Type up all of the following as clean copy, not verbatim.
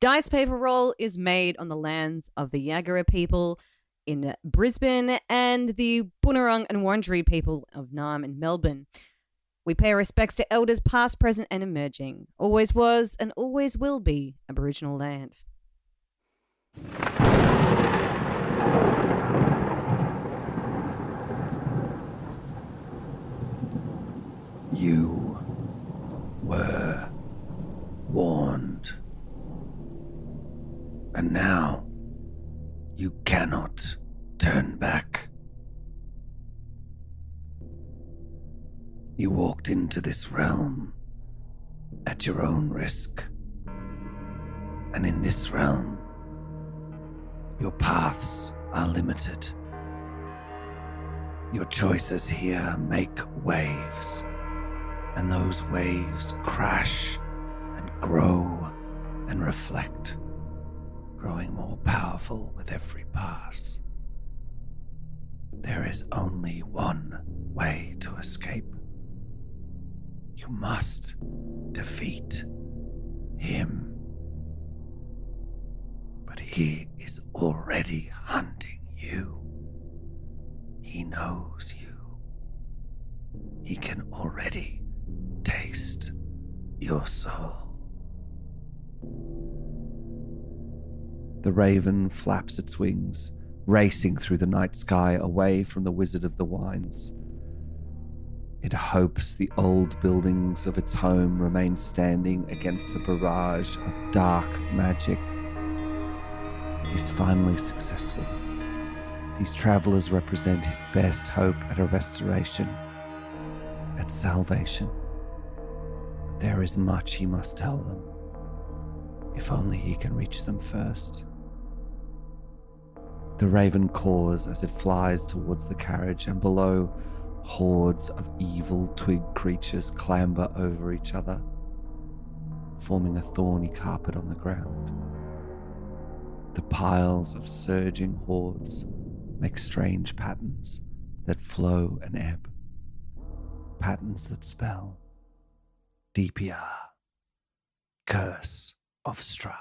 Dice paper roll is made on the lands of the Yagara people in Brisbane and the Bunurong and Wurundjeri people of Naarm and Melbourne. We pay our respects to elders past, present and emerging. Always was and always will be Aboriginal land. You were warned. And now you cannot turn back. You walked into this realm at your own risk. And in this realm, your paths are limited. Your choices here make waves, and those waves crash and grow and reflect, growing more powerful with every pass. There is only one way to escape. You must defeat him. But he is already hunting you. He knows you. He can already taste your soul. The raven flaps its wings, racing through the night sky away from the Wizard of the Wines. It hopes the old buildings of its home remain standing against the barrage of dark magic. He's finally successful. These travelers represent his best hope at a restoration, at salvation. But there is much he must tell them, if only he can reach them first. The raven caws as it flies towards the carriage, and below, hordes of evil twig creatures clamber over each other, forming a thorny carpet on the ground. The piles of surging hordes make strange patterns that flow and ebb, patterns that spell DPR, Curse of Strahd.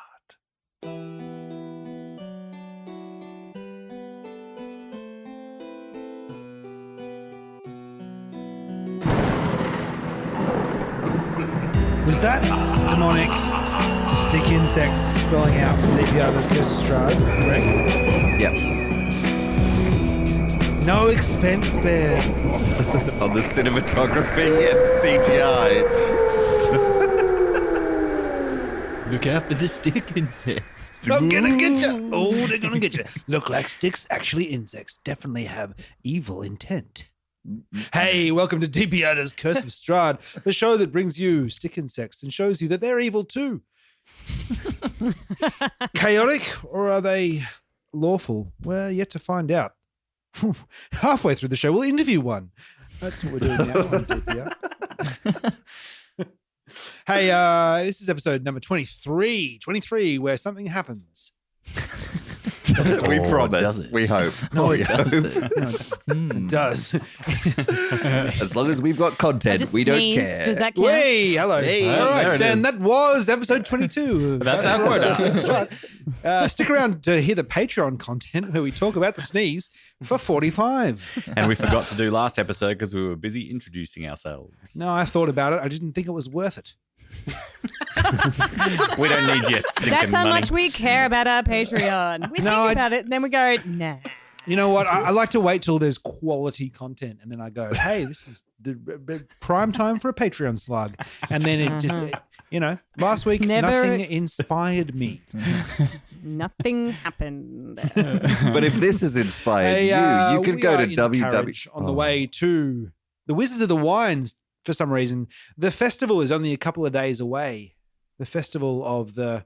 Was that demonic stick insects spelling out DPR's Curse of Strahd, correct? Yep. No expense spared. On the cinematography and CGI. Look out for the stick insects. I'm gonna get you. Oh, they're gonna get you. Look like sticks, actually insects. Definitely have evil intent. Hey, welcome to DPR's Curse of Strahd, the show that brings you stick insects and shows you that they're evil too. Chaotic, or are they lawful? We're yet to find out. Halfway through the show, we'll interview one. That's what we're doing now on DPR. Hey, this is episode number 23, where something happens. We promise. does it? We hope. No, We it hope. doesn't. It does. As long as we've got I content, just we don't sneezed. care. Does that count? Hey, hello. Hey, all there right, it Dan, is. that was episode 22. That's our quota. Right. Stick around to hear the Patreon content where we talk about the sneeze for 45. And we forgot to do last episode because we were busy introducing ourselves. No, I thought about it. I didn't think it was worth it. We don't need your stinking That's how money. much we care about our Patreon. We think about it and then we go, nah. You know what? I like to wait till there's quality content, and then I go, hey, this is the prime time for a Patreon slug. And then it just, last week, nothing inspired me. Nothing happened. But if this has inspired Hey, you could we go are to in the www. carriage on the way to the Wizards of the Wines. For some reason, the festival is only a couple of days away. The festival of the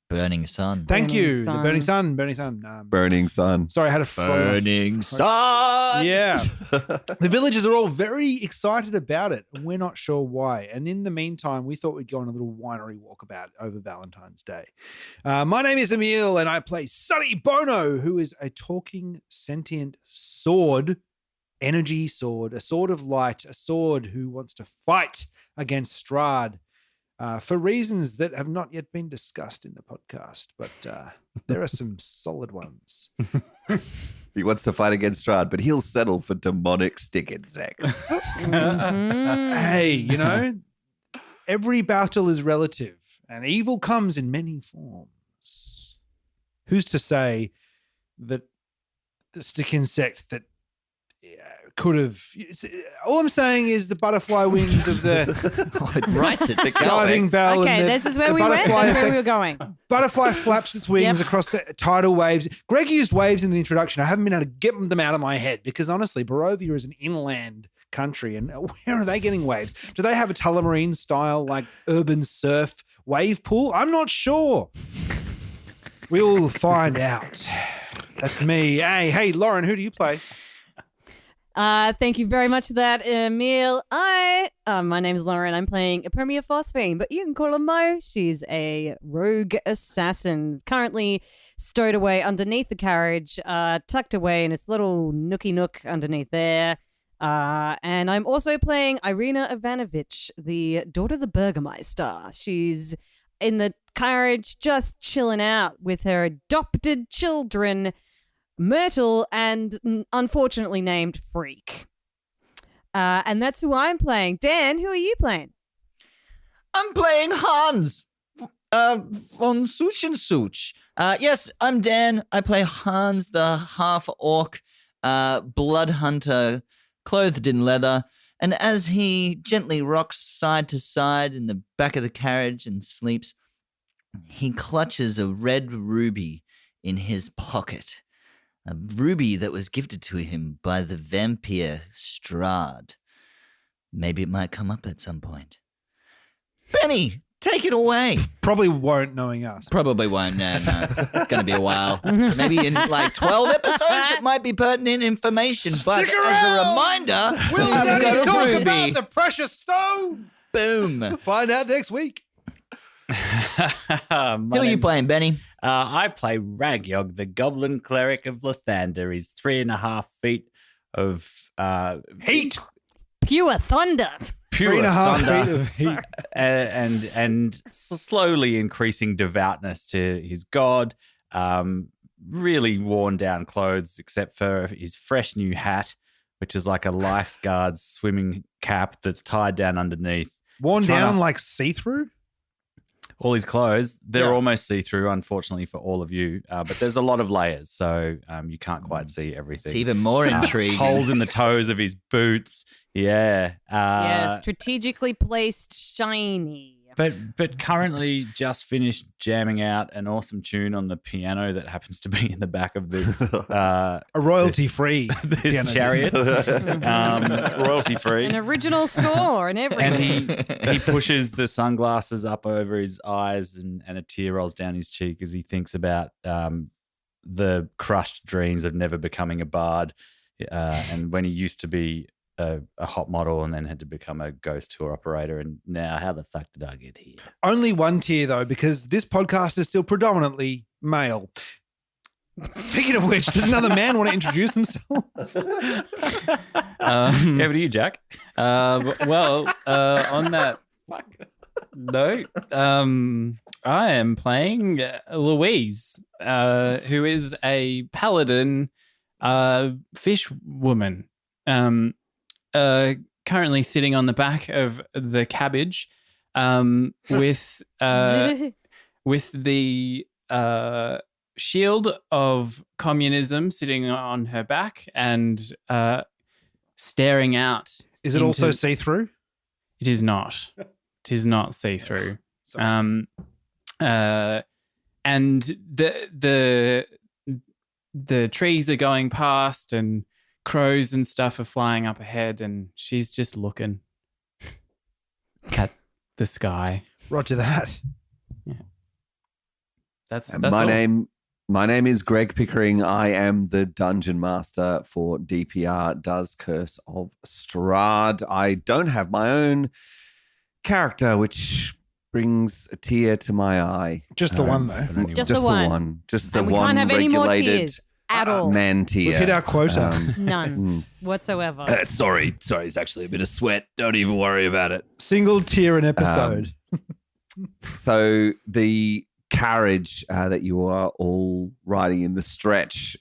Burning Sun. Thank Burning you, Sun. the Burning Sun. Burning Sun. Burning Sun. Sorry, I had a Burning sun. Yeah, the villagers are all very excited about it, and we're not sure why. And in the meantime, we thought we'd go on a little winery walkabout over Valentine's Day. My name is Emil, and I play Sonny Bono, who is a talking sentient sword. Energy sword, a sword of light, a sword who wants to fight against Strahd. for reasons that have not yet been discussed in the podcast, but there are some solid ones. He wants to fight against Strahd, but he'll settle for demonic stick insects. Hey, you know, every battle is relative and evil comes in many forms. Who's to say that the stick insect that could have... All I'm saying is the butterfly wings of the It writes it to diving bell. Okay, and this is where the we went. butterfly That's where effect. we were going. Butterfly flaps its wings Yep. across the tidal waves. Greg used waves in the introduction. I haven't been able to get them out of my head because honestly, Barovia is an inland country, and where are they getting waves? Do they have a Tullamarine style like urban surf wave pool? I'm not sure. We'll find out. That's me. Hey, Lauren, who do you play? Thank you very much for that, Emil. My name's Lauren. I'm playing a Premier Phosphine, but you can call her Mo. She's a rogue assassin, currently stowed away underneath the carriage, tucked away in its little nookie nook underneath there. And I'm also playing Irina Ivanovich, the daughter of the Burgermeister. She's in the carriage just chilling out with her adopted children, Myrtle and unfortunately named Freak. And that's who I'm playing. Dan, who are you playing? I'm playing Hans von Such and Such. Yes, I'm Dan. I play Hans, the half-orc blood hunter, clothed in leather. And as he gently rocks side to side in the back of the carriage and sleeps, he clutches a red ruby in his pocket. A ruby that was gifted to him by the vampire Strahd. Maybe it might come up at some point. Benny, take it away. Probably won't, knowing us. Probably won't. No, it's going to be a while. Maybe in like 12 episodes, it might be pertinent information. But Stick as a around. reminder, Will we've Daddy got a talk ruby. about the precious stone? Boom. Find out next week. Who are you playing, Benny? I play Ragyog, the goblin cleric of Lathander. He's 3.5 feet of Heat. Pure thunder. pure 3.5 thunder. feet of heat. and slowly increasing devoutness to his god. Really worn down clothes, except for his fresh new hat, which is like a lifeguard's swimming cap that's tied down underneath. Worn Trying down to- like see-through? All his clothes, they're Yeah. almost see-through, unfortunately for all of you. But there's a lot of layers, so you can't quite see everything. It's even more intriguing. Holes in the toes of his boots. Yeah. Yeah, strategically placed shiny. But currently just finished jamming out an awesome tune on the piano that happens to be in the back of this A royalty-free this piano. chariot. Royalty free. An original score and everything. And he pushes the sunglasses up over his eyes and a tear rolls down his cheek as he thinks about the crushed dreams of never becoming a bard. And when he used to be a hot model and then had to become a ghost tour operator. And now how the fuck did I get here? Only one tier, though, because this podcast is still predominantly male. Speaking of which, does another man want to introduce themselves? Over to you, Jack. On that note, I am playing Louise, who is a paladin fish woman. Currently sitting on the back of the cabbage, with the shield of communism sitting on her back and staring out. Is it also into- see-through? It is not. It is not see-through. Sorry. And the trees are going past and crows and stuff are flying up ahead, and she's just looking at the sky. Roger that. That's And all. my name is Greg Pickering. I am the dungeon master for DPR Does Curse of Strahd. I don't have my own character, which brings a tear to my eye. Just the one, though. Just Just the the one. one. Just the And we one can't have any more regulated tears at all. man tier. We've hit our quota. None whatsoever. Sorry, it's actually a bit of sweat. Don't even worry about it. Single tier an episode. So the carriage that you are all riding in, the stretch,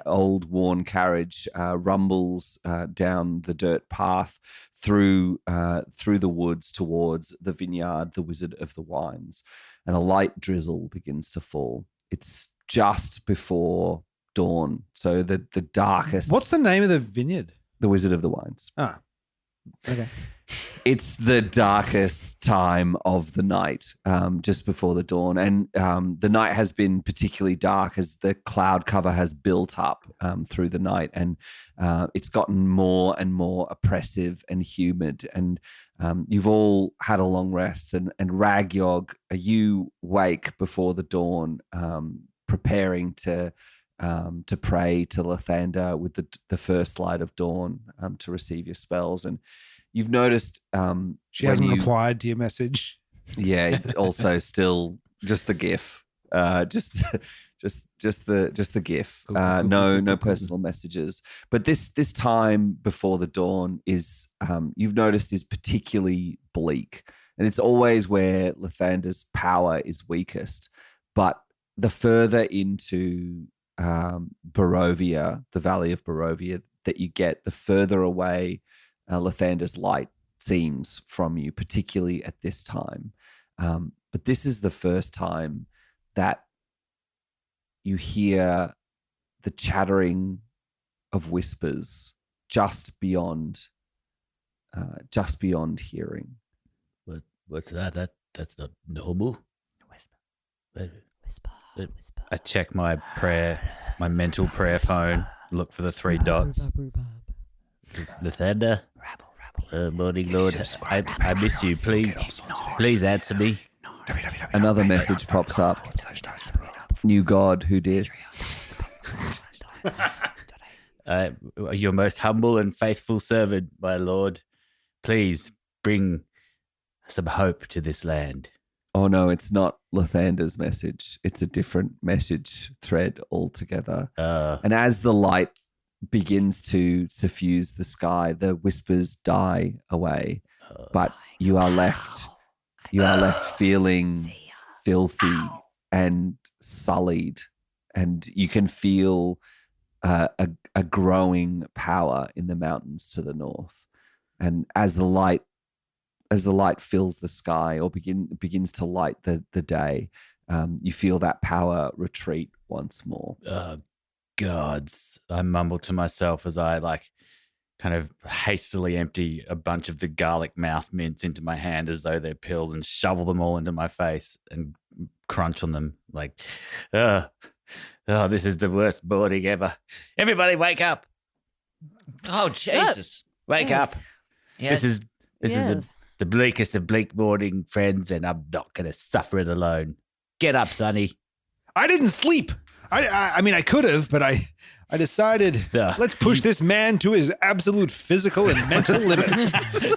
old worn carriage, rumbles down the dirt path through the woods towards the vineyard, the Wizard of the Wines, and a light drizzle begins to fall. It's just before dawn, so the darkest. What's the name of the vineyard? The Wizard of the Wines. Ah, okay. It's the darkest time of the night, just before the dawn. And the night has been particularly dark as the cloud cover has built up through the night. And it's gotten more and more oppressive and humid. And you've all had a long rest. And Ragyog, you wake before the dawn, preparing to pray to Lathander with the first light of dawn to receive your spells. And you've noticed she hasn't replied to your message. Yeah, also still just the GIF, just the GIF. No personal messages. But this time before the dawn is you've noticed is particularly bleak, and it's always where Lathander's power is weakest. But the further into Barovia, the Valley of Barovia, that you get, the further away Lathander's light seems from you, particularly at this time. But this is the first time that you hear the chattering of whispers just beyond hearing. What's that? That's not normal. Whisper. I check my mental prayer phone, look for the three dots. Lathander. Morning, Lord. I miss you. Please answer me. Another message pops up. New God, who dis? Your most humble and faithful servant, my Lord. Please bring some hope to this land. Oh no, it's not Lathander's message. It's a different message thread altogether. And as the light begins to suffuse the sky, the whispers die away, but you are left feeling filthy and sullied, and you can feel a growing power in the mountains to the north. And as the light fills the sky or begins to light the day, you feel that power retreat once more. Gods, I mumble to myself as I kind of hastily empty a bunch of the garlic mouth mints into my hand as though they're pills and shovel them all into my face and crunch on them this is the worst morning ever. Everybody wake up. Oh, Jesus. Wake up. Yes. This is the bleakest of bleak morning, friends, and I'm not going to suffer it alone. Get up, Sonny. I didn't sleep. I mean, I could have, but I decided let's push this man to his absolute physical and mental limits.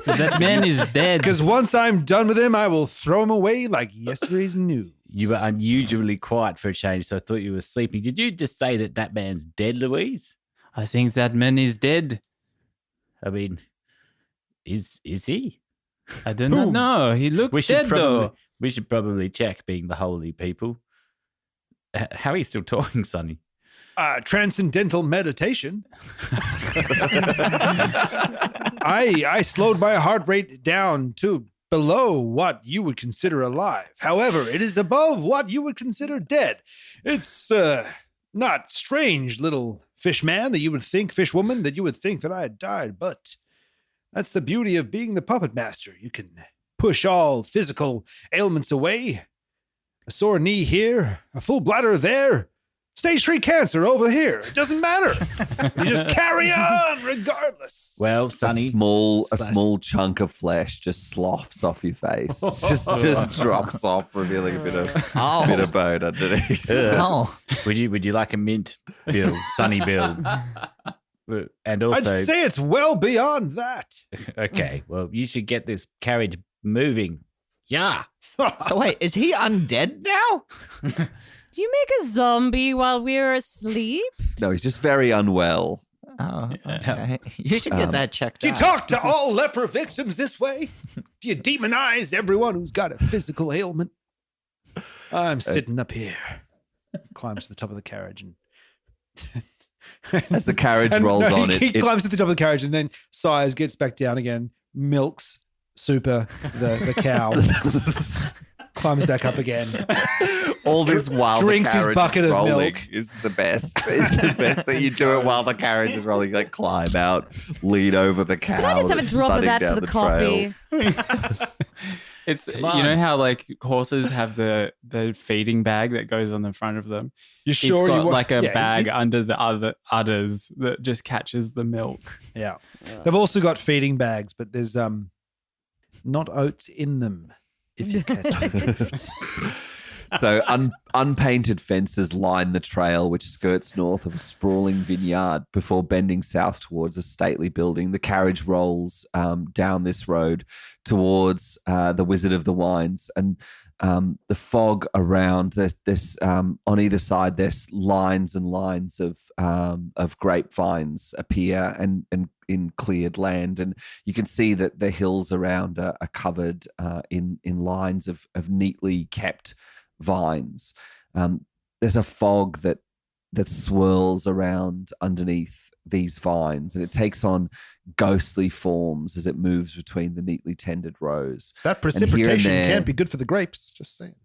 That man is dead. Because once I'm done with him, I will throw him away like yesterday's news. You were unusually quiet for a change, so I thought you were sleeping. Did you just say that man's dead, Louise? I think that man is dead. I mean, is he? I do not know. He looks dead, though. We should probably check, being the holy people. How are you still talking, Sonny? Transcendental meditation. I slowed my heart rate down to below what you would consider alive. However, it is above what you would consider dead. It's not strange, little fish man, that you would think, fish woman, that you would think that I had died, but that's the beauty of being the puppet master. You can push all physical ailments away. A sore knee here, a full bladder there, stage 3 cancer over here. It doesn't matter. You just carry on regardless. Well, Sonny, a small chunk of flesh just sloughs off your face. just drops off, revealing a bit of bone underneath. Would you like a mint bill, Sonny bill? And also, I'd say it's well beyond that. Okay, well, you should get this carriage moving. Yeah. So wait, is he undead now? Do you make a zombie while we're asleep? No, he's just very unwell. Oh, Yeah. okay. You should get that checked Do you out. talk to all leper victims this way? Do you demonize everyone who's got a physical ailment? I'm sitting up here. Climbs to the top of the carriage and As the carriage rolls on, he it climbs to the top of the carriage and then sighs, gets back down again, milks Super, the cow, climbs back up again. all this while Drinks the his carriage bucket is of rolling milk. is the best. It's the best that you do it while the carriage is rolling. Like climb out, lean over the cow. Can I just have a that's drop of thudding that down for the coffee? trail. It's you on. know how like horses have the feeding bag that goes on the front of them. You sure It's got you want like a yeah, bag under the other udders that just catches the milk. Yeah. They've also got feeding bags, but there's not oats in them. If you catch it. So unpainted fences line the trail, which skirts north of a sprawling vineyard before bending south towards a stately building. The carriage rolls down this road towards the Wizard of the Wines, and the fog around this on either side. There's lines and lines of grapevines appear and in cleared land, and you can see that the hills around are covered in lines of neatly kept vines. There's a fog that swirls around underneath these vines, and it takes on ghostly forms as it moves between the neatly tended rows. That here and precipitation there- can't be good for the grapes. Just saying.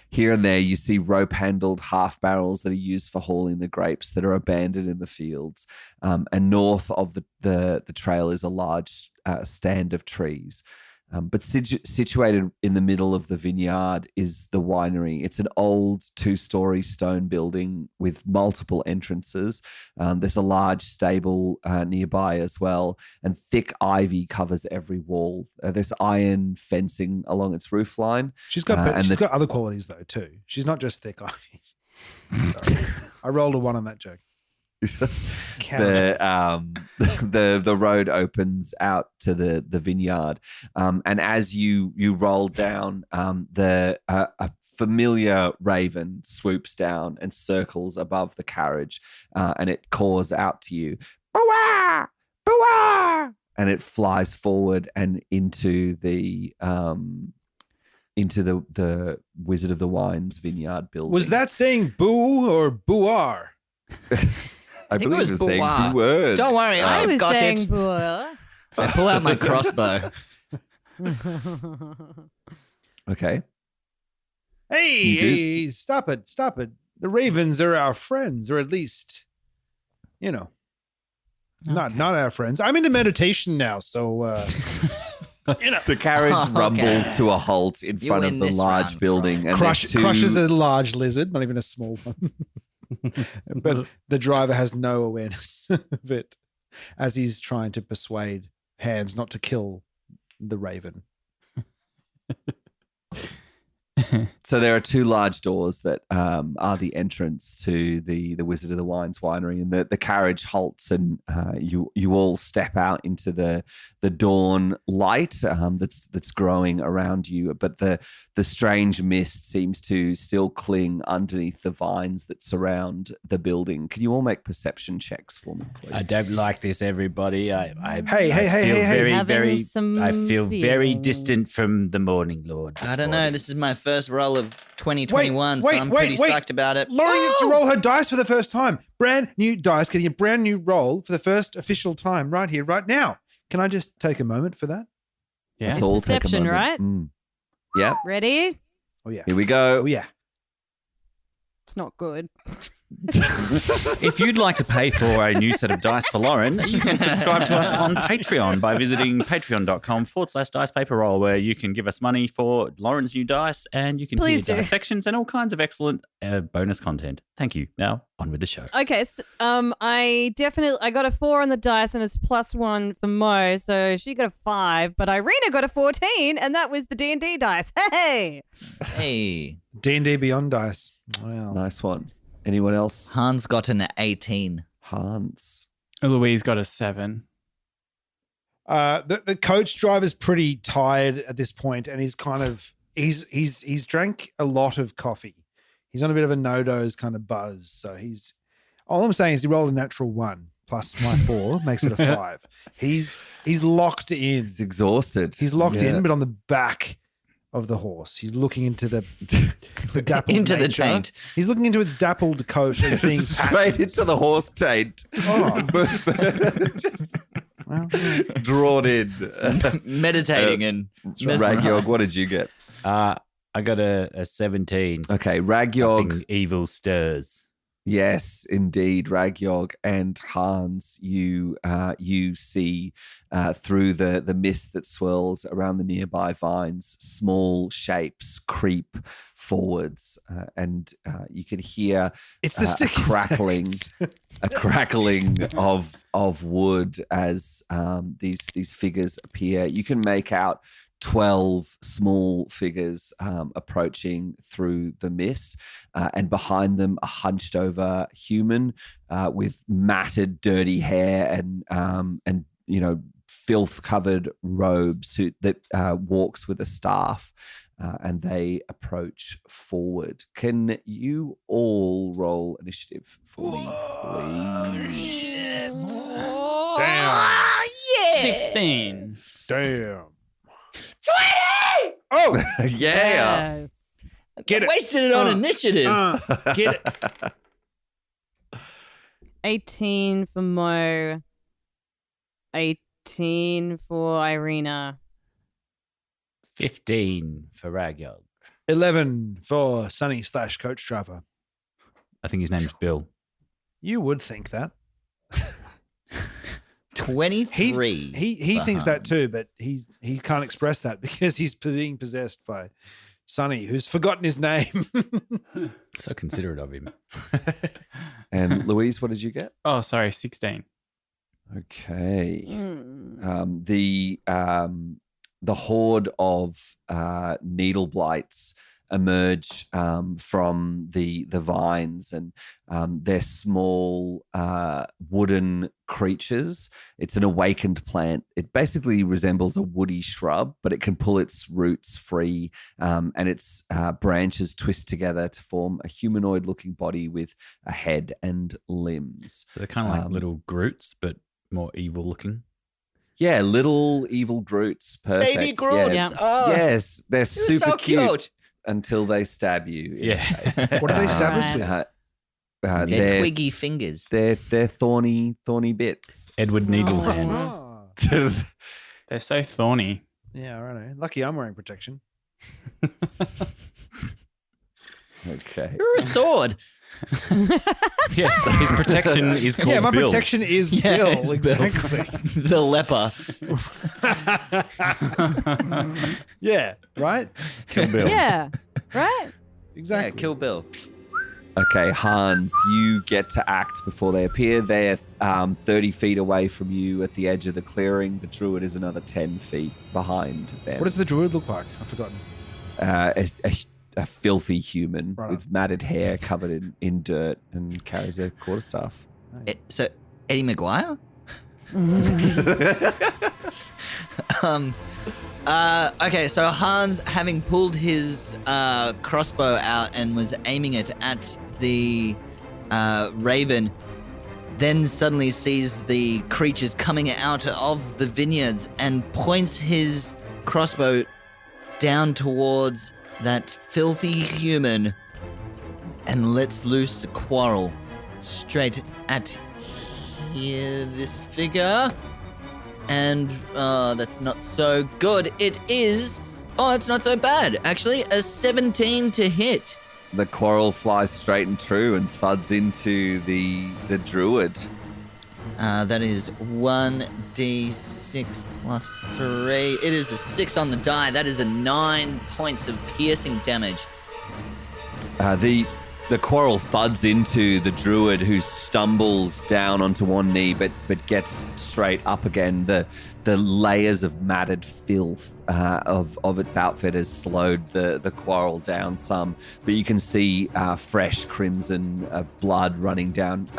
Here and there, you see rope-handled half barrels that are used for hauling the grapes that are abandoned in the fields. And north of the trail is a large stand of trees. But situated in the middle of the vineyard is the winery. It's an old 2-story stone building with multiple entrances. There's a large stable nearby as well, and thick ivy covers every wall. There's iron fencing along its roofline. She's got and she's the- got other qualities though too. She's not just thick ivy. Sorry. I rolled a 1 on that joke. The road opens out to the vineyard, and as you roll down, a familiar raven swoops down and circles above the carriage, and it caws out to you, "Boo-wah! Boo-wah!" And it flies forward and into the Wizard of the Wines vineyard building. Was that saying boo or booar? I think it believe was it was saying boo-wah. two words. Don't worry, I I've was got saying it. boo. I pull out my crossbow. Okay. Hey, You do- hey, stop it. The ravens are our friends, or at least, not our friends. I'm into meditation now, so The carriage Okay. rumbles to a halt in You front of win the this large round, building, and crushes there's two. a large lizard, not even a small one. But the driver has no awareness of it as he's trying to persuade Hands not to kill the raven. So there are two large doors that are the entrance to the Wizard of the Wines winery, and the carriage halts, and you all step out into the dawn light that's growing around you. But the strange mist seems to still cling underneath the vines that surround the building. Can you all make perception checks for me, please? I don't like this, everybody. I Hey, feel very, Having very. some I feel very feelings. distant from the Morning Lord. I don't know. morning. This is my first roll of 2021, so Wait, I'm wait, pretty wait. psyched about it. Lauren gets to roll her dice for the first time. Brand new dice, getting a brand new roll for the first official time right here, right now. Can I just take a moment for that? Yeah. Let's all take a Perception, moment. right? Mm. Yep. Ready? Oh, yeah. Here we go. Oh, yeah. It's not good. If you'd like to pay for a new set of dice for Lauren, you can subscribe to us on Patreon by visiting patreon.com/dicepaperroll, where you can give us money for Lauren's new dice, and you can Please hear do. dissections and all kinds of excellent bonus content. Thank you. Now, on with the show. Okay, so, I got a 4 on the dice and it's +1 for Mo, so she got a 5, but Irina got a 14, and that was the D&D dice. Hey! Hey, D&D Beyond dice. Wow. Nice one. Anyone else? Hans got an 18. Hans. Louise got a 7. The coach driver's pretty tired at this point, and he's kind of he's drank a lot of coffee. He's on a bit of a no-dose kind of buzz. So all I'm saying is he rolled a natural 1. plus my 4 makes it a 5. He's locked in. He's exhausted. He's locked Yeah. in, but on the back of the horse. He's looking into the dappled Into the nature. taint. He's looking into its dappled coat and seeing straight patterns. into the horse taint. Oh. Just Well, drawn in. Meditating and Ragyog, what did you get? I got a 17. Okay, Ragyog. Something evil stirs. Yes, indeed, Ragyog and Hans. You see through the mist that swirls around the nearby vines, small shapes creep forwards, and you can hear it's the stick crackling, insects. a crackling of wood as these figures appear. You can make out 12 small figures approaching through the mist, and behind them a hunched over human with matted, dirty hair and filth covered robes that walks with a staff. And they approach forward. Can you all roll initiative for me, please? Damn. 16. Damn. 20! Oh, Yeah. Yes. Get it. Wasted it on initiative. get it. 18 for Mo. 18 for Irina. 15 for Ragyog. 11 for Sonny / coach driver. I think his name's Bill. You would think that. 23. He for thinks that Hans. too, but he can't express that because he's being possessed by Sonny, who's forgotten his name. So considerate of him. And Louise, what did you get? Oh, sorry, 16. Okay. Mm. The horde of needle blights emerge from the vines, and they're small wooden creatures. It's an awakened plant. It basically resembles a woody shrub, but it can pull its roots free, and its branches twist together to form a humanoid-looking body with a head and limbs. So they're kind of like little Groots, but more evil looking. Yeah, little evil Groots. Perfect. Baby Groots. Yes. Yeah. Oh, Yes, they're you're super so cute until they stab you. in the Yeah. face. What do they stab us with? They're they're twiggy fingers. They're thorny bits. Edward Needlehands. Oh. They're so thorny. Yeah, right. Lucky I'm wearing protection. Okay. You're a sword. Yeah, his protection is called Yeah, my Bill. protection is Yeah, Bill. it's Bill. Exactly. The leper. Yeah, right? Kill Bill. Yeah. Right? Exactly. Yeah, kill Bill. Okay, Hans, you get to act before they appear. They're 30 feet away from you at the edge of the clearing. The druid is another 10 feet behind them. What does the druid look like? I've forgotten. A filthy human Right. with matted hair covered in dirt and carries a quarterstaff. So, Eddie Maguire? Okay, so Hans, having pulled his crossbow out and was aiming it at the raven, then suddenly sees the creatures coming out of the vineyards and points his crossbow down towards that filthy human and lets loose a quarrel straight at this figure. And that's not so good. It is, it's not so bad, actually. A 17 to hit. The quarrel flies straight and true and thuds into the druid. That is 1d6 plus 3. It is a 6 on the die. That is a 9 points of piercing damage. The quarrel thuds into the druid, who stumbles down onto one knee but gets straight up again. The layers of matted filth of its outfit has slowed the quarrel down some, but you can see fresh crimson of blood running down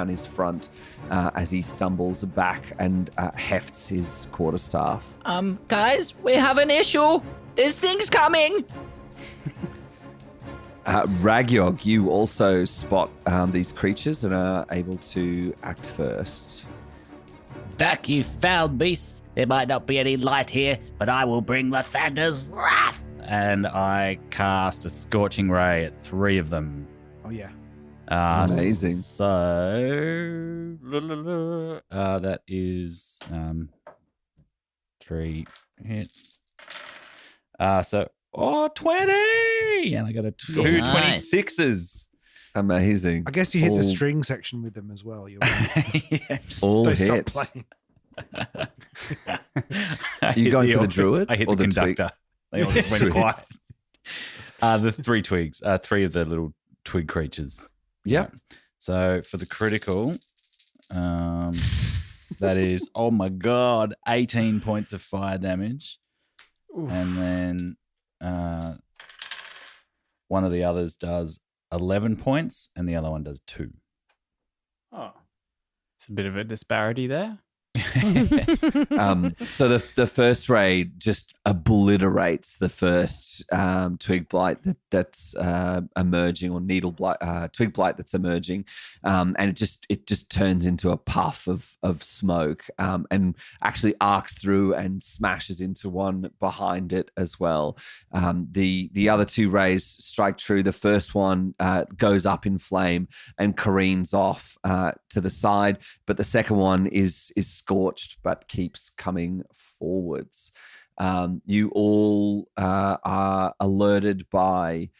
his front as he stumbles back and hefts his quarterstaff. Guys, we have an issue. There's things coming. Ragyog, you also spot these creatures and are able to act first. Back, you foul beasts. There might not be any light here, but I will bring Lathander's wrath. And I cast a scorching ray at 3 of them. Oh, yeah. Amazing. So that is 3 hits. 20, and I got a 2 Nice. 26s. Amazing. I guess you hit All- the string section with them as well. You're Yeah, All they stop hits. playing. I You hit going for the orchestra- druid I hit or the the twig? conductor. They all just went Twigs. quiet. The 3 twigs, 3 of the little twig creatures. Yep. Yeah. So for the critical, that is, oh my god, 18 points of fire damage. And then one of the others does 11 points and the other one does 2. Oh, it's a bit of a disparity there. So the first ray just obliterates the first twig blight that's emerging, or needle blight, twig blight that's emerging, and it just turns into a puff of smoke, and actually arcs through and smashes into one behind it as well. The other 2 rays strike true. The first one goes up in flame and careens off to the side, but the second one is scorched but keeps coming forwards. You all are alerted by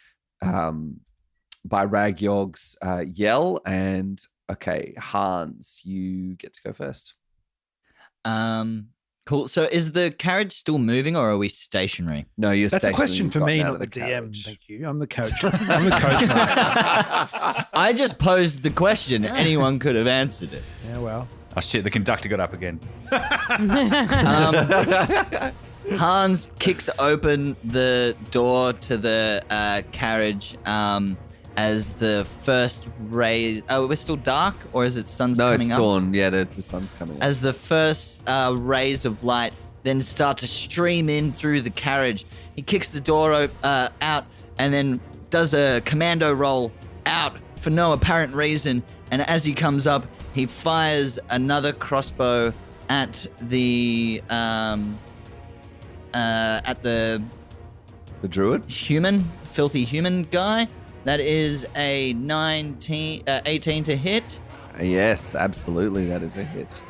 Ragyog's yell, and okay, Hans, you get to go first. Cool. So is the carriage still moving, or are we stationary? No, you're That's a stationary. question You've for me, gotten out not of the DM. carriage. Thank you. I'm the coach. I'm the coach master. I just posed the question. Anyone could have answered it. Yeah, well. Oh shit, the conductor got up again. Hans kicks open the door to the carriage as the first ray. Oh, we're still dark, or is it sun's No, coming it's up? dawn. Yeah, the sun's coming up. As the first rays of light then start to stream in through the carriage, he kicks the door out and then does a commando roll out for no apparent reason. And as he comes up, he fires another crossbow at the druid? filthy human guy. That is a 18 to hit. Yes, absolutely. That is a hit.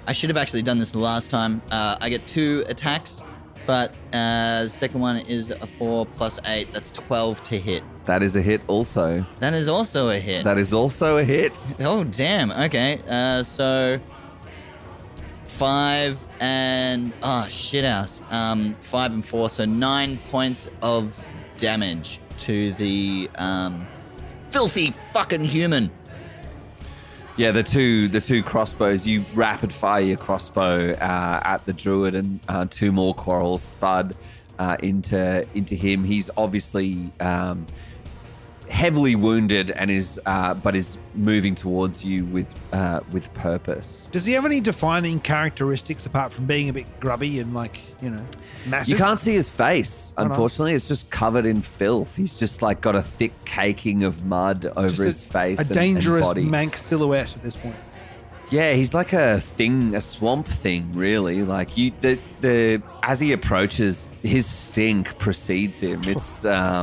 I should have actually done this the last time. I get 2 attacks, but the second one is a 4 plus 8. That's 12 to hit. That is a hit also. That is also a hit. That is also a hit. Oh, damn. Okay. So 5 and... Oh, shithouse. 5 and 4. So 9 points of damage to the filthy fucking human. Yeah, the two crossbows. You rapid fire your crossbow at the druid, and 2 more quarrels thud into him. He's obviously heavily wounded and is moving towards you with purpose. Does he have any defining characteristics apart from being a bit grubby and massive? You can't see his face, Oh, no. unfortunately. It's just covered in filth. He's just like got a thick caking of mud over Just his face. A and dangerous body. mank silhouette at this point. Yeah, he's like a swamp thing, really. Like as he approaches, his stink precedes him. He's a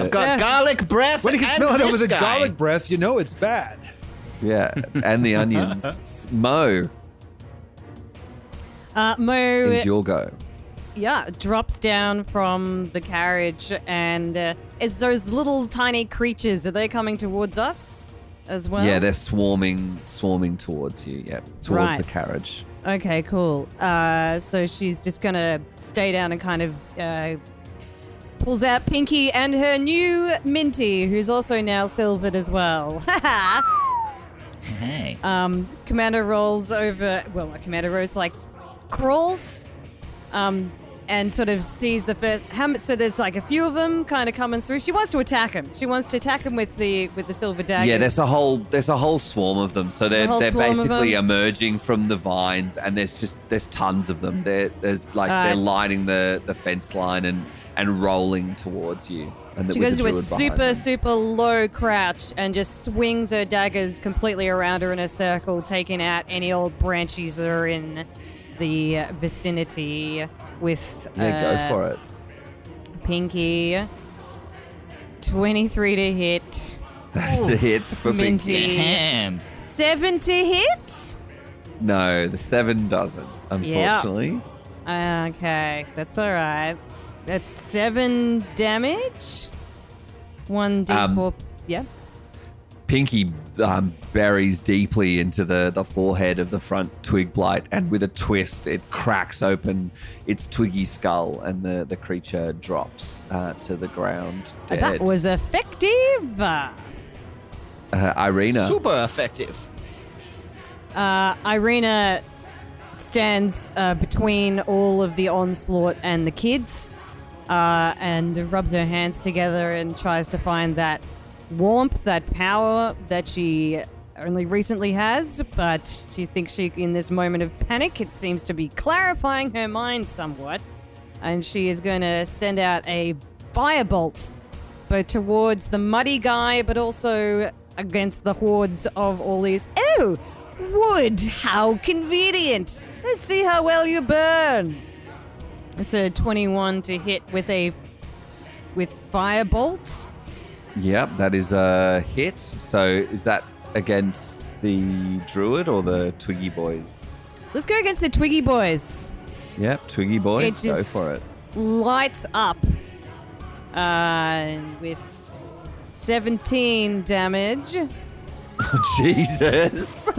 I've got garlic breath. When you can and smell it over this the guy. garlic breath, you know it's bad. yeah, and the onions. Mo, Mo, is your go. drops down from the carriage, and is those little tiny creatures, are they coming towards us as well? Yeah, they're swarming towards you. Yeah, towards Right. the carriage. Okay, cool. So she's just gonna stay down and kind of pulls out Pinky and her new Minty, who's also now silvered as well. Hey. Commander rolls over. Well, Commander Rose crawls and sort of sees the first. So there's like a few of them kind of coming through. She wants to attack him. She wants to attack him with the silver dagger. Yeah, there's a whole swarm of them. So they're basically emerging from the vines, and there's tons of them. They're lining the fence line and rolling towards you. And she goes to a super low crouch and just swings her daggers completely around her in a circle, taking out any old branches that are in the vicinity with go for it. Pinky. 23 to hit. That's a hit for Minty. Damn. 7 to hit? No, the 7 doesn't, unfortunately. Okay, that's all right. That's 7 damage. 1d4. Yeah. Pinky buries deeply into the forehead of the front twig blight, and with a twist, it cracks open its twiggy skull, and the creature drops to the ground dead. That was effective. Irina. Super effective. Irina stands between all of the onslaught and the kids, and rubs her hands together and tries to find that warmth, that power that she only recently has, but she thinks in this moment of panic, it seems to be clarifying her mind somewhat, and she is going to send out a firebolt, both towards the muddy guy, but also against the hordes of all these. Oh, wood! How convenient! Let's see how well you burn. It's a 21 to hit with firebolt. Yep, that is a hit. So is that against the druid or the Twiggy boys? Let's go against the Twiggy boys. Yep, Twiggy boys, go for it. Lights up with 17 damage. Oh, Jesus.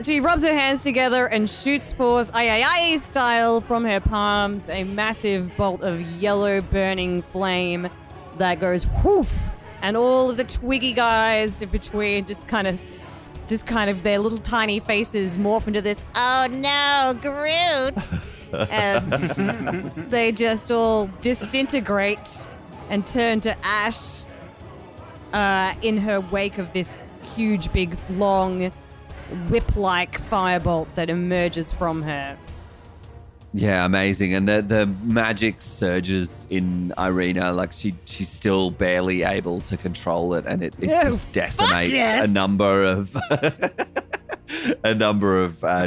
She rubs her hands together and shoots forth, ay style, from her palms, a massive bolt of yellow burning flame that goes whoof, and all of the Twiggy guys in between just kind of their little tiny faces morph into this, oh no, Groot, and they just all disintegrate and turn to ash in her wake of this huge, big, long, whip-like firebolt that emerges from her. Yeah, amazing. And the magic surges in Irina, like she's still barely able to control it, and it just decimates a number of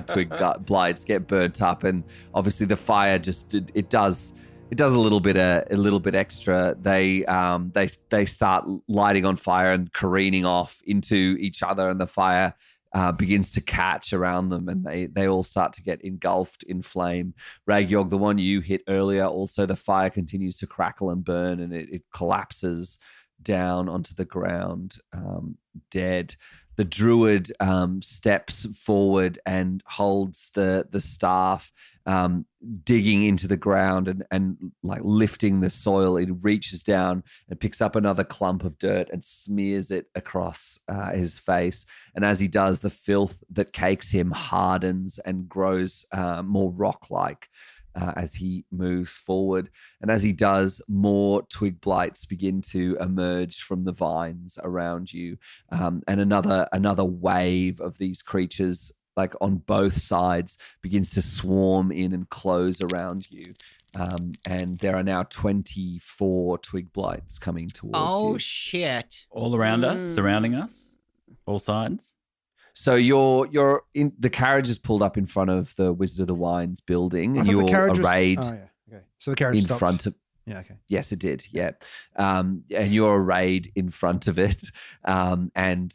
twig blights get burnt up, and obviously the fire just it does a little bit extra. They start lighting on fire and careening off into each other, and the fire begins to catch around them, and they all start to get engulfed in flame. Ragyog, the one you hit earlier, also the fire continues to crackle and burn, and it collapses down onto the ground, dead. The druid steps forward and holds the staff, digging into the ground and like lifting the soil. It reaches down and picks up another clump of dirt and smears it across his face. And as he does, the filth that cakes him hardens and grows more rock-like as he moves forward. And as he does, more twig blights begin to emerge from the vines around you. And another wave of these creatures, like on both sides, begins to swarm in and close around you. And there are now 24 twig blights coming towards you. Oh, shit. All around us, surrounding us, all sides. So you're in the carriage is pulled up in front of the Wizard of the Wines building, and you're arrayed. Oh yeah, okay. So the carriage in stopped. front of. Yeah, okay. Yes, it did. Yeah, and you're arrayed in front of it, and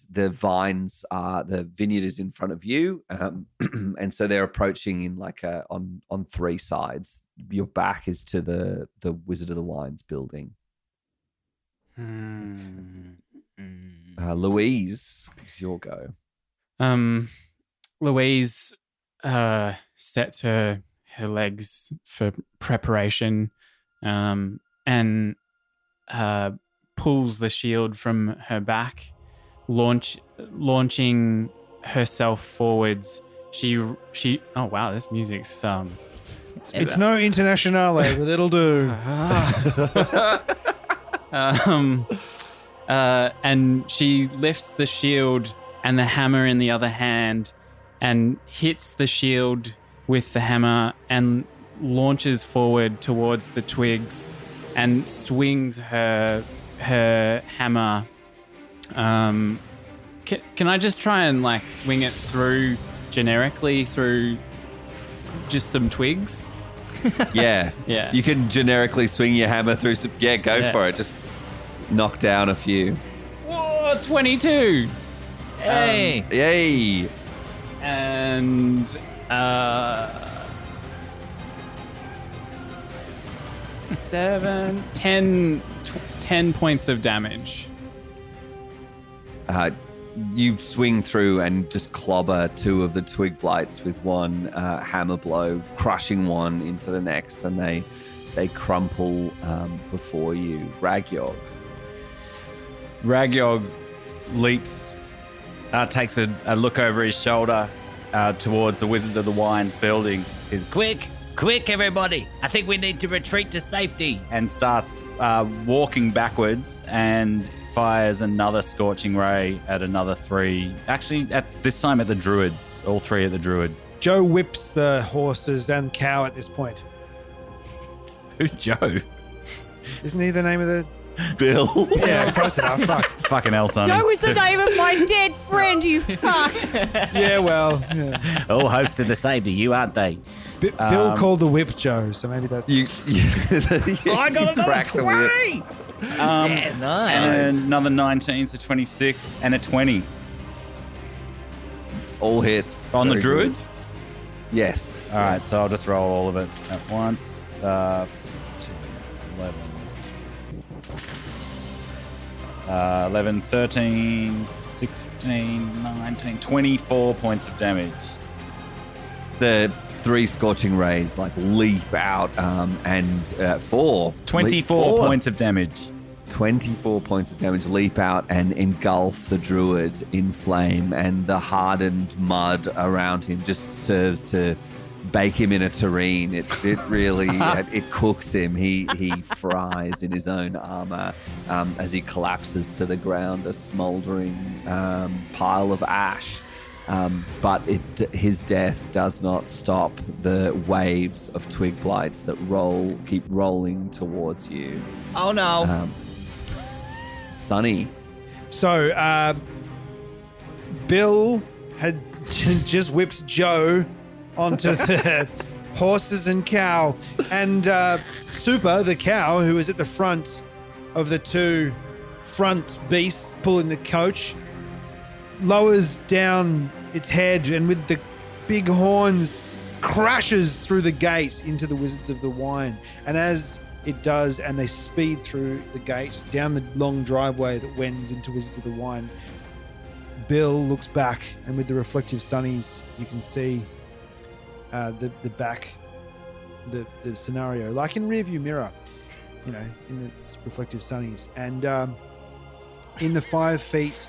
the vineyard is in front of you, and so they're approaching in like on 3 sides. Your back is to the Wizard of the Wines building. Louise, it's your go. Louise sets her legs for preparation, and pulls the shield from her back, launching herself forwards. She oh wow, this music's It's no internationale, but it'll do. And she lifts the shield and the hammer in the other hand and hits the shield with the hammer and launches forward towards the twigs and swings her hammer. Can I just try and like swing it through generically through just some twigs? Yeah. Yeah. You can generically swing your hammer through some. Yeah, go for it. Just knock down a few. Whoa, 22. Hey. Yay! And 10 points of damage. You swing through and just clobber two of the twig blights with one hammer blow, crushing one into the next, and they crumple before you. Ragyog leaps, takes a look over his shoulder towards the Wizard of the Wine's building. Is quick, everybody. I think we need to retreat to safety. And starts walking backwards and fires another scorching ray at another three. Actually, at this time at the druid. All three at the druid. Joe whips the horses and cow at this point. Who's Joe? Isn't he the name of the... Bill. Yeah, close enough. Fuck. Fucking hell, Sonny. Joe is the name of my dead friend, you fuck. Yeah, well, yeah. All hosts are the same to you, aren't they? Bill called the whip Joe, so maybe that's... You I got another crack the whip. 20! Yes. Nice. And another 19, so 26, and a 20. All hits. On the Very druid? good. Yes. All right, so I'll just roll all of it at once. 11. 11, 13, 16, 19, 24 points of damage. The three scorching rays like leap out and 24 points of damage. 24 points of damage leap out and engulf the druid in flame, and the hardened mud around him just serves to bake him in a tureen. It really it cooks him. He fries in his own armor as he collapses to the ground, a smoldering pile of ash. But his death does not stop the waves of twig blights that keep rolling towards you. Oh no. Sonny. So, Bill had just whipped Joe onto the horses and cow. And Super, the cow, who is at the front of the two front beasts pulling the coach, lowers down its head and with the big horns crashes through the gate into the Wizards of the Wine. And as it does, and they speed through the gate down the long driveway that wends into Wizards of the Wine, Bill looks back, and with the reflective sunnies, you can see the back, the scenario, like in rearview mirror, you know, in the reflective sunnies. And in the 5 feet,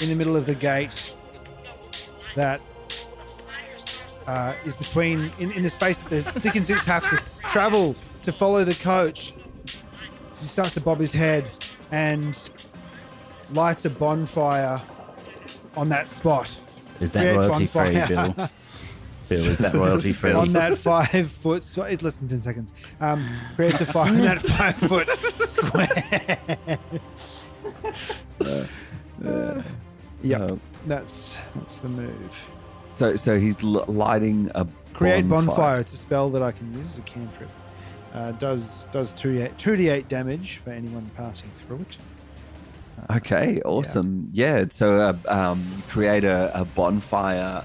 in the middle of the gate that is between, in the space that the Stick and Six have to travel to follow the coach, he starts to bob his head and lights a bonfire on that spot. Is that Create royalty free, bonfire. Bill? Bill, is that royalty free? On that 5 foot, it's less than 10 seconds. Creates a fire in that 5 foot square. Yeah, that's the move. So he's lighting a Create bonfire. It's a spell that I can use as a cantrip. Does 2d8 damage for anyone passing through it. Okay, awesome. Yeah, so create a bonfire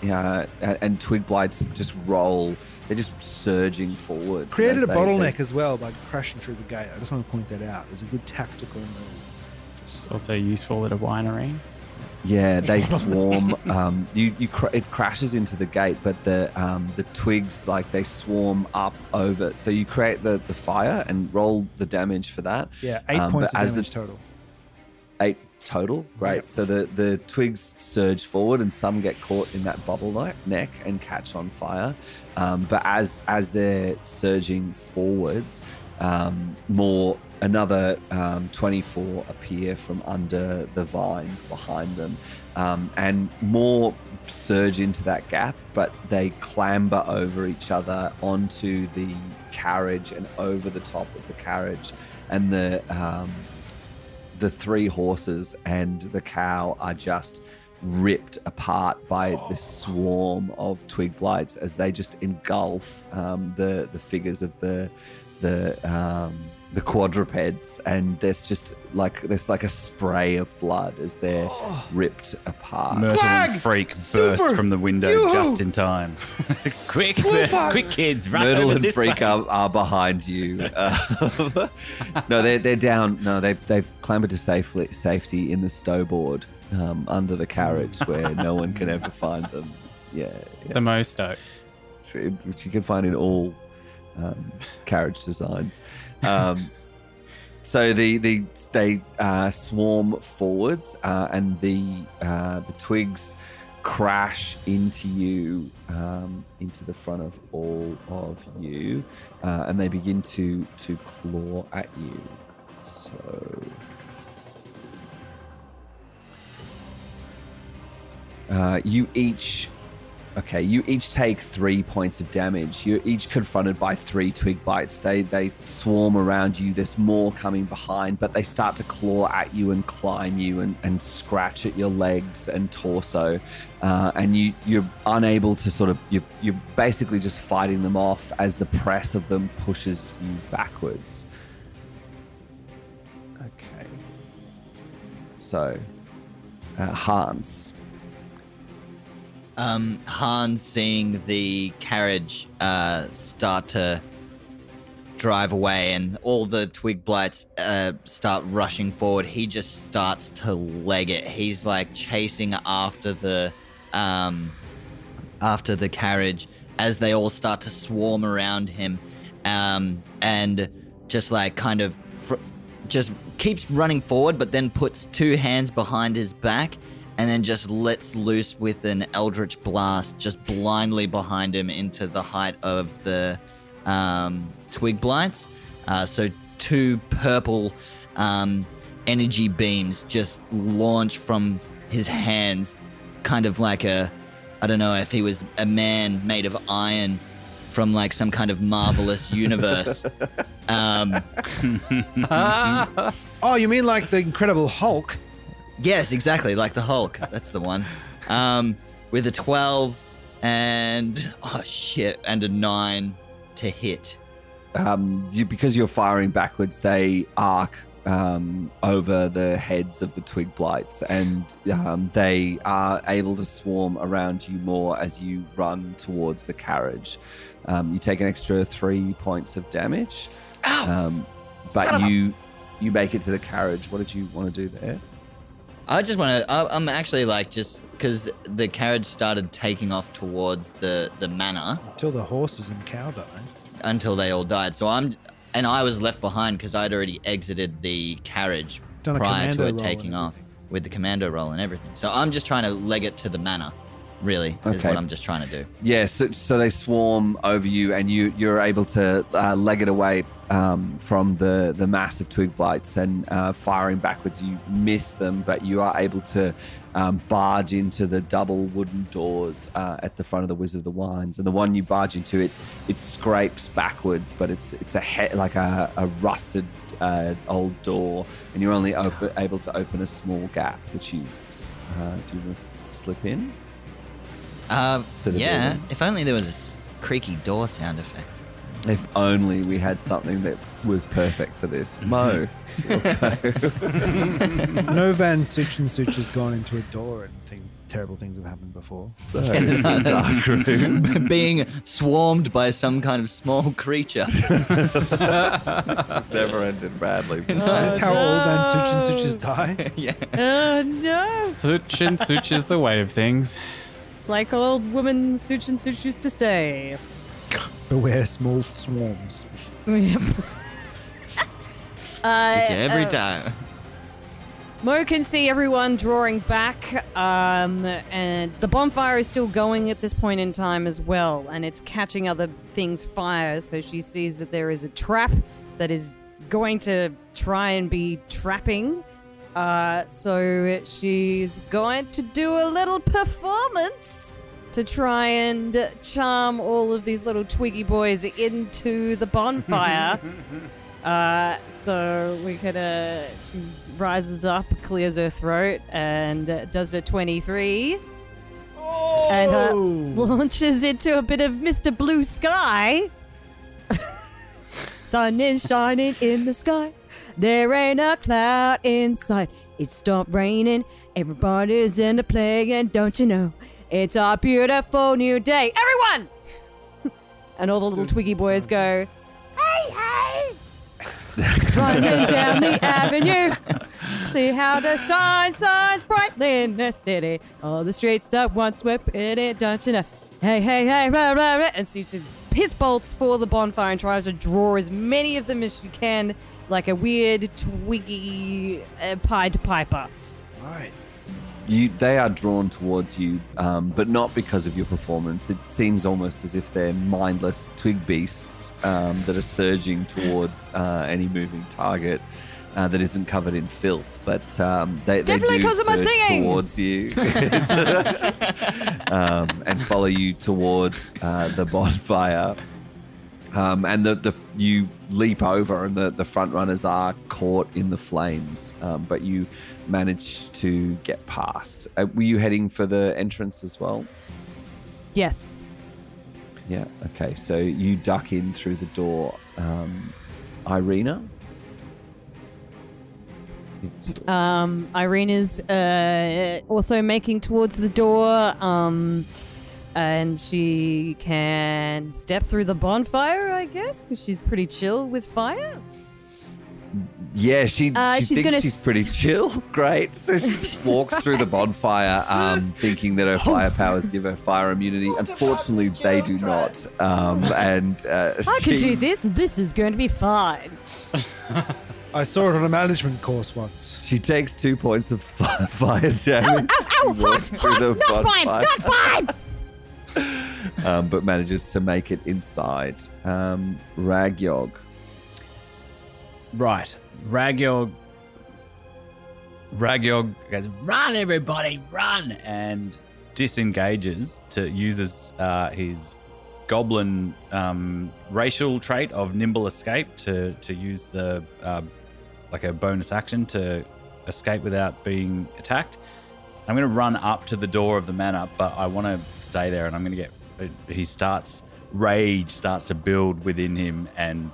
and twig blights just roll. They're just surging forward. Created a bottleneck as well by crashing through the gate. I just want to point that out. It was a good tactical move. It's also useful at a winery. Yeah, they swarm. It crashes into the gate, but the twigs, like, they swarm up over it. So you create the fire and roll the damage for that. Yeah, 8 points of as damage total. 8 total. Great. So the twigs surge forward, and some get caught in that bubble neck and catch on fire. But as they're surging forwards, another 24 appear from under the vines behind them, and more surge into that gap, but they clamber over each other onto the carriage and over the top of the carriage, and the three horses and the cow are just ripped apart by this swarm of twig blights as they just engulf the figures of the quadrupeds, and there's like a spray of blood as they're ripped apart. Myrtle Flag! and Freak Super! burst from the window Yoo-hoo! just in time. Quick, quick, kids, run Myrtle over and this Freak way. are behind you. No, they're down. No, they've clambered to safety in the stowboard under the carriage where no one can ever find them. Yeah. The Mosto. Which you can find in all carriage designs. So they swarm forwards, and the twigs crash into you, into the front of all of you, and they begin to claw at you. So you each take 3 points of damage. You're each confronted by 3 twig bites. They swarm around you. There's more coming behind, but they start to claw at you and climb you and scratch at your legs and torso. And you're unable to you're basically just fighting them off as the press of them pushes you backwards. Okay. So, Hans. Hans, seeing the carriage start to drive away and all the twig blights start rushing forward, he just starts to leg it. He's like chasing after the carriage as they all start to swarm around him, and just like kind of just keeps running forward, but then puts 2 hands behind his back and then just lets loose with an eldritch blast just blindly behind him into the height of the twig blights. So 2 purple energy beams just launch from his hands, kind of like I don't know if he was a man made of iron from like some kind of marvelous universe. Oh, you mean like the Incredible Hulk? Yes, exactly, like the Hulk. That's the one. With a 12 and a 9 to hit. Because you're firing backwards, they arc over the heads of the twig blights, and they are able to swarm around you more as you run towards the carriage. You take an extra 3 points of damage. But you make it to the carriage. What did you want to do there? I just want to. I'm actually like just because the carriage started taking off towards the manor Until the horses and cow died. until they all died. So I was left behind because I'd already exited the carriage Done a prior commando to it roll taking and off with the commando roll and everything. So I'm just trying to leg it to the manor. Really, is Okay. what I'm just trying to do. Yeah, so they swarm over you, and you're able to leg it away from the mass of twig blights, and firing backwards, you miss them, but you are able to barge into the double wooden doors at the front of the Wizard of the Wines. And the one you barge into, it scrapes backwards, but it's like a rusted old door, and you're only able to open a small gap, which you do you want to slip in? To the Yeah, building. if only there was a creaky door sound effect. If only we had something that was perfect for this. Mo, it's your go. No Van Such and Such has gone into a door and terrible things have happened before. So, dark room. Being swarmed by some kind of small creature. This has never ended badly. Is this how all Van Such and Suches die? Yeah. Oh no! Such and such is the way of things. Like old woman Such and Such used to say. Beware small swarms. Get you every time. Mo can see everyone drawing back, and the bonfire is still going at this point in time as well, and it's catching other things fire. So she sees that there is a trap that is going to try and be trapping. So she's going to do a little performance to try and charm all of these little twiggy boys into the bonfire. So we could, she rises up, clears her throat, and does a 23. And launches into a bit of Mr. Blue Sky. Sun is shining in the sky. There ain't a cloud in sight. It stopped raining. Everybody's in the play, and don't you know? It's a beautiful new day. Everyone! And all the little twiggy boys go, hey, hey! Running down the avenue. See how the sun shines brightly in the city. All the streets that once were pretty, don't you know? Hey, hey, hey, rah, rah, rah. And so she piss bolts for the bonfire and tries to draw as many of them as she can, like a weird twiggy Pied Piper. All right. They are drawn towards you, but not because of your performance. It seems almost as if they're mindless twig beasts that are surging towards any moving target that isn't covered in filth. But they do surge towards you and follow you towards the bonfire. And you leap over, and the front runners are caught in the flames, but you manage to get past. Were you heading for the entrance as well? Yes. Yeah. Okay. So you duck in through the door. Irina? Irina's also making towards the door. And she can step through the bonfire, I guess, because she's pretty chill with fire. Yeah, she thinks she's pretty chill. Great. So she just walks through the bonfire thinking that her fire powers give her fire immunity. Unfortunately, they do not. I can do this. This is going to be fine. I saw it on a management course once. She takes 2 points of fire damage. She walks through the bonfire. Not fine! But manages to make it inside. Ragyog. Right. Ragyog goes, run, everybody, run, and disengages uses his goblin racial trait of nimble escape to use the like a bonus action to escape without being attacked. I'm going to run up to the door of the manor, but I want to stay there, and I'm going to rage starts to build within him, and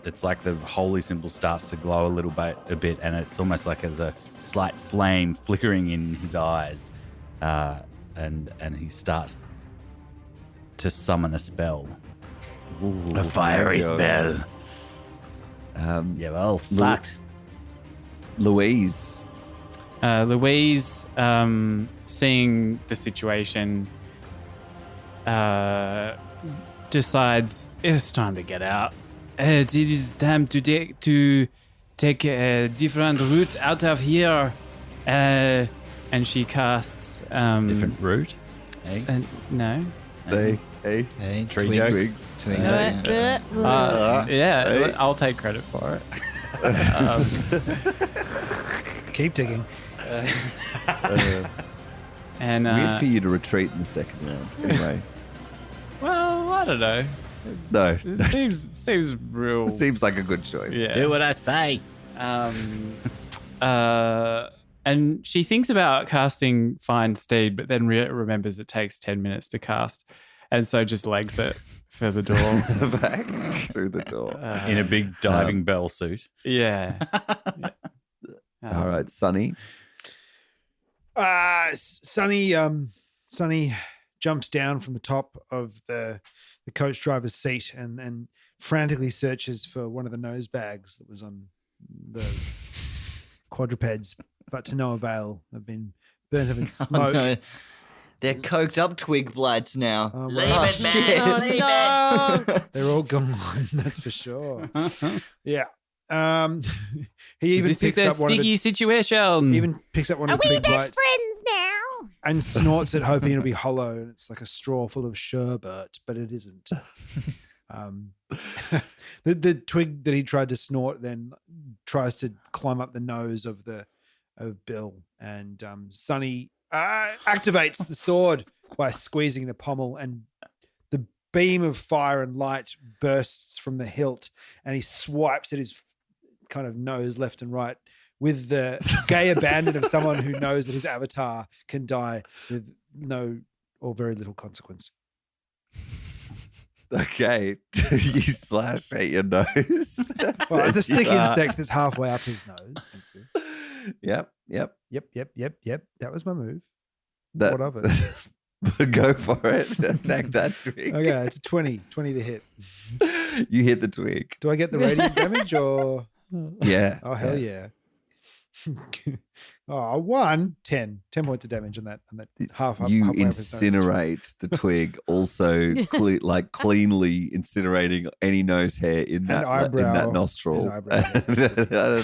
it's like the holy symbol starts to glow a bit, and it's almost like there's a slight flame flickering in his eyes, and he starts to summon a spell. Ooh, A fiery spell. Yeah, well, fucked. Louise. Louise, seeing the situation, decides it's time to get out. It is time to take a different route out of here. And she casts Different route. Eh? No. Hey. Hey, Tree jokes. Yeah, I'll take credit for it. Keep digging. And Weird for you to retreat in the second round. Anyway. well, I don't know. No. It seems real. Seems like a good choice. Yeah. Do what I say. And she thinks about casting Find Steed, but then remembers it takes 10 minutes to cast, and so just legs it for the door. Back through the door. In a big diving bell suit. Yeah. All right, Sonny. Sonny jumps down from the top of the coach driver's seat and frantically searches for one of the nose bags that was on the quadrupeds, but to no avail. They've been burnt up in smoke. Oh, no. They're coked up twig blights now. Oh, Leave wow. it, man. Leave it. They're all gone, that's for sure. Yeah. He even This is picks a up one of sticky the, situation. even picks up one of the twig blights friends now? and snorts it, hoping it'll be hollow. And it's like a straw full of sherbet, but it isn't. The twig that he tried to snort then tries to climb up the nose of Bill, and Sonny activates the sword by squeezing the pommel, and the beam of fire and light bursts from the hilt, and he swipes at his kind of nose left and right with the gay abandon of someone who knows that his avatar can die with no or very little consequence. Okay, you slash at your nose. Well, it's a stick insect that's halfway up his nose. Thank you. Yep. Yep. That was my move. That, What of it? Go for it. Attack that twig. Okay, it's a 20 to hit. You hit the twig. Do I get the radiant damage or? Yeah. Oh, hell yeah. Oh, 10 points of damage on that half up. You halfway up his nose. incinerate the twig, also cleanly incinerating any nose hair in that nostril, An eyebrow,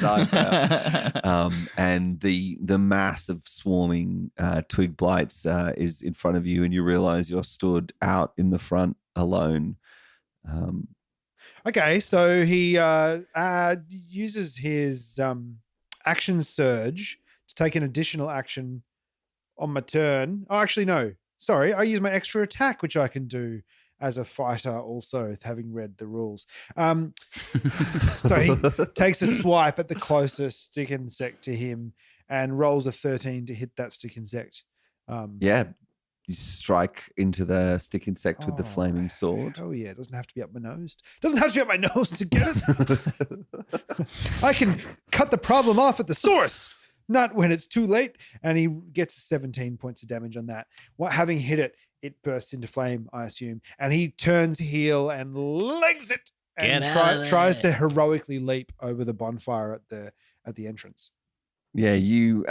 An eyebrow. And the mass of swarming twig blights is in front of you, and you realize you're stood out in the front alone. Okay, so he uses his action surge to take an additional action on my turn. Oh, actually, no. Sorry, I use my extra attack, which I can do as a fighter also, having read the rules. So he takes a swipe at the closest stick insect to him and rolls a 13 to hit that stick insect. Yeah. You strike into the stick insect with the flaming sword. Oh, yeah. It doesn't have to be up my nose. Doesn't have to be up my nose to get it. I can cut the problem off at the source, not when it's too late. And he gets 17 points of damage on that. Having hit it, it bursts into flame, I assume. And he turns heel and legs it and tries to heroically leap over the bonfire at the entrance. Yeah, you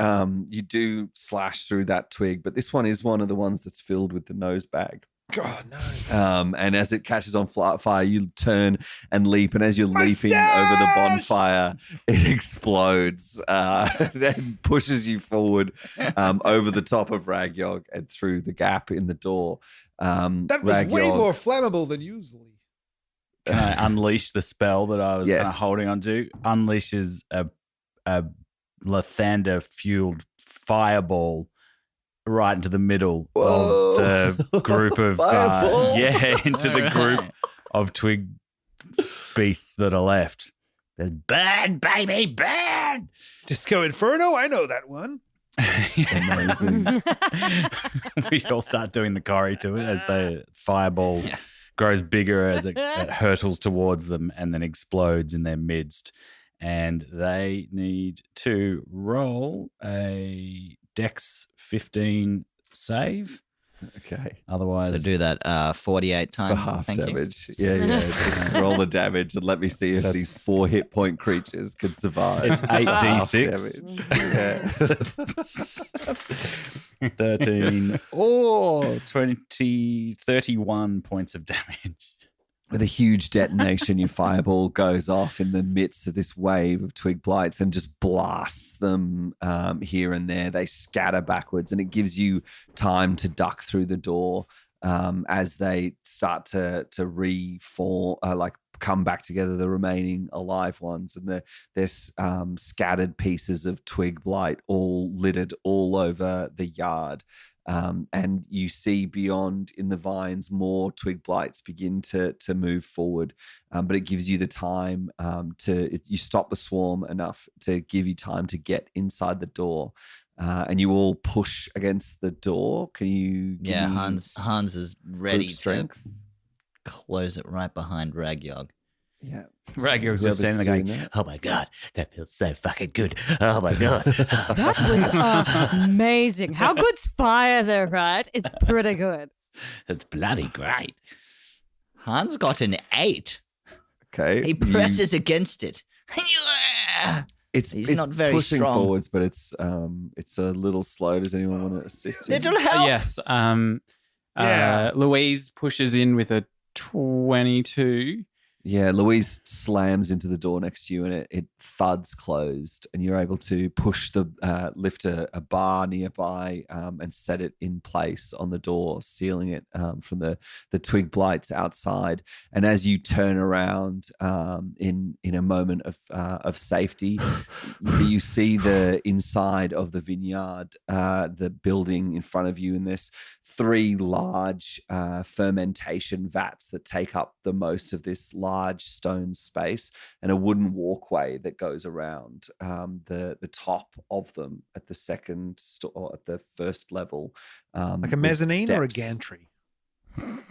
do slash through that twig, but this one is one of the ones that's filled with the nose bag. God, no. And as it catches on fire, you turn and leap, and as you're leaping over the bonfire, it explodes and pushes you forward over the top of Ragyog and through the gap in the door. That was way more flammable than usually. Can I unleash the spell that I was kind of holding on to? Unleashes a Lathander-fueled fireball right into the middle of the group of into the group of twig beasts that are left. There's burn, baby, burn! Disco Inferno, I know that one. Amazing. We all start doing the curry to it as the fireball grows bigger as it hurtles towards them and then explodes in their midst. And they need to roll a Dex 15 save. Okay. Otherwise, So do that 48 For times. half Thank damage. Yeah. Just roll the damage and let me see if these 4 hit point creatures can survive. It's Half 8d6. damage. 13 or 20, 31 points of damage. With a huge detonation, your fireball goes off in the midst of this wave of twig blights and just blasts them here and there. They scatter backwards, and it gives you time to duck through the door as they start to reform, come back together, the remaining alive ones. And there's scattered pieces of twig blight all littered all over the yard. And you see beyond in the vines more twig blights begin to move forward, but it gives you the time you stop the swarm enough to give you time to get inside the door, and you all push against the door. Can you? Hans is ready to close it right behind Ragyog. Yeah. Ragyog's just standing there going, Oh my God, that feels so fucking good. Oh my God. That was amazing. How good's fire though, right? It's pretty good. It's bloody great. Hans got an 8. Okay. He presses against it. He's not very pushing strong. forwards, but it's a little slow. Does anyone want to assist you? Little help. Yes. Louise pushes in with a 22. Yeah, Louise slams into the door next to you, and it thuds closed, and you're able to push lift a bar nearby and set it in place on the door, sealing it from the twig blights outside. And as you turn around in a moment of safety, you see the inside of the vineyard, the building in front of you, and there's 3 large fermentation vats that take up the most of this large stone space, and a wooden walkway that goes around the top of them at the at the first level, Like a mezzanine or a steps. gantry? I'm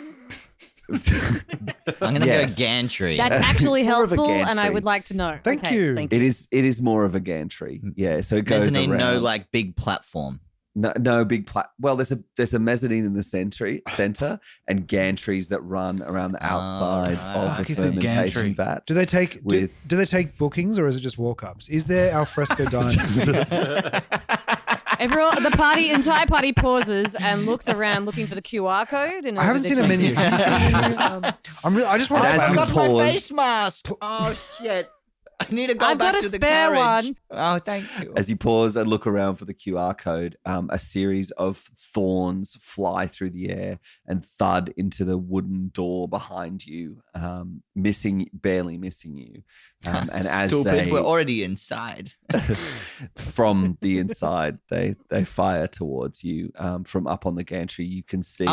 gonna Yes. go gantry. That's actually It's more of a helpful, and I gantry. would like to know. Thank Okay, you. Thank you. It is more of a gantry. Yeah, so it goes Mezzanine, around. no like big platform. No big well, there's a mezzanine in the center and gantries that run around the outside right. of Fuck, the is it gantry? fermentation vats. Do they take With- do they take bookings, or is it just walk-ups? Is there alfresco dining? Entire party pauses and looks around looking for the QR code. I haven't seen a menu. Have you seen a menu? I just want And to. as I you got my pause- face mask. Oh shit! I need to go I've back got a to the spare carriage. one. Oh, thank you. As you pause and look around for the QR code, a series of thorns fly through the air and thud into the wooden door behind you, barely missing you. And as Stupid, we're already inside. from the inside, they fire towards you from up on the gantry. You can see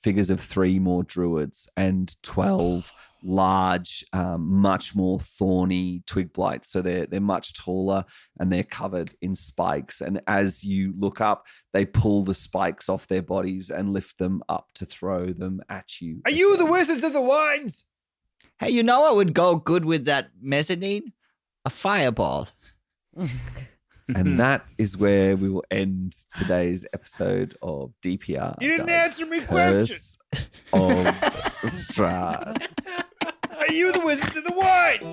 figures of 3 more druids and 12 large, much more thorny twig blights. So they're much taller and they're covered in spikes. And as you look up, they pull the spikes off their bodies and lift them up to throw them at you. Are you the wizards of the wines? Hey, you know what would go good with that mezzanine? A fireball. And that is where we will end today's episode of DPR. You didn't Doug's answer me Curse of Strahd. Are you the wizards of the wines?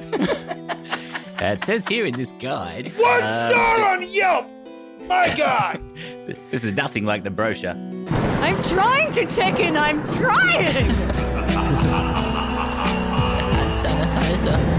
It says here in this guide. 1 star on Yelp. My God. This is nothing like the brochure. I'm trying to check in. I'm trying. Hand sanitizer.